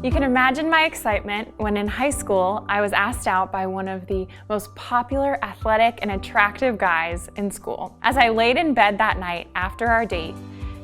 You can imagine my excitement when in high school I was asked out by one of the most popular, athletic, and attractive guys in school. As I laid in bed that night after our date,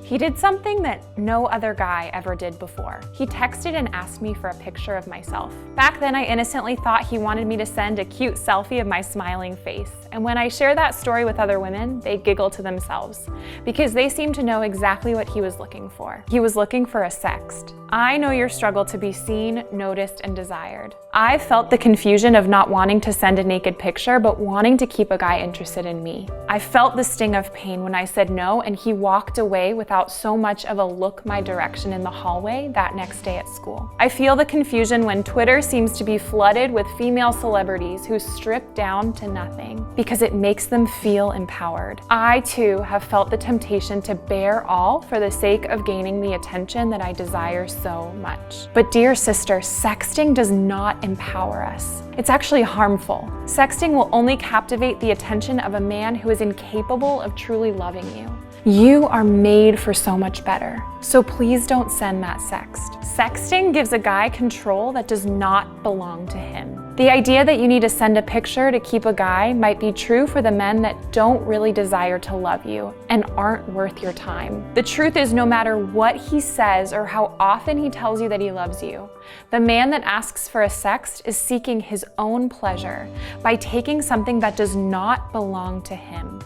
he did something that no other guy ever did before. He texted and asked me for a picture of myself. Back then, I innocently thought he wanted me to send a cute selfie of my smiling face. And when I share that story with other women, they giggle to themselves because they seem to know exactly what he was looking for. He was looking for a sext. I know your struggle to be seen, noticed, and desired. I felt the confusion of not wanting to send a naked picture, but wanting to keep a guy interested in me. I felt the sting of pain when I said no and he walked away without so much of a look my direction in the hallway that next day at school. I feel the confusion when Twitter seems to be flooded with female celebrities who strip down to nothing because it makes them feel empowered. I too have felt the temptation to bear all for the sake of gaining the attention that I desire so much. But dear sister, sexting does not empower us. It's actually harmful. Sexting will only captivate the attention of a man who is incapable of truly loving you. You are made for so much better. So please don't send that sext. Sexting gives a guy control that does not belong to him. The idea that you need to send a picture to keep a guy might be true for the men that don't really desire to love you and aren't worth your time. The truth is, no matter what he says or how often he tells you that he loves you, the man that asks for a sext is seeking his own pleasure by taking something that does not belong to him.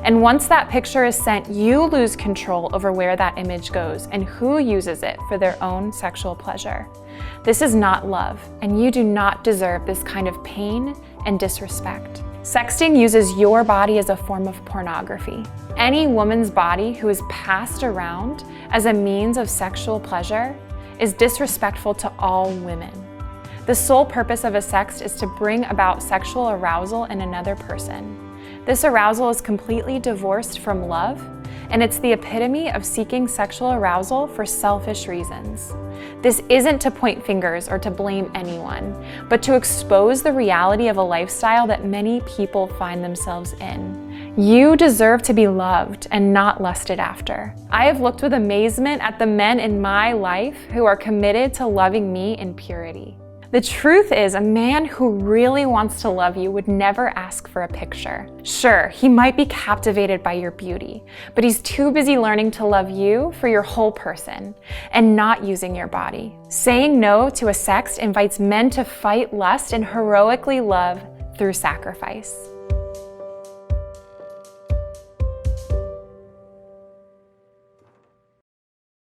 And once that picture is sent, you lose control over where that image goes and who uses it for their own sexual pleasure. This is not love, and you do not deserve this kind of pain and disrespect. Sexting uses your body as a form of pornography. Any woman's body who is passed around as a means of sexual pleasure is disrespectful to all women. The sole purpose of a sext is to bring about sexual arousal in another person. This arousal is completely divorced from love, and it's the epitome of seeking sexual arousal for selfish reasons. This isn't to point fingers or to blame anyone, but to expose the reality of a lifestyle that many people find themselves in. You deserve to be loved and not lusted after. I have looked with amazement at the men in my life who are committed to loving me in purity. The truth is, a man who really wants to love you would never ask for a picture. Sure, he might be captivated by your beauty, but he's too busy learning to love you for your whole person and not using your body. Saying no to a sext invites men to fight lust and heroically love through sacrifice.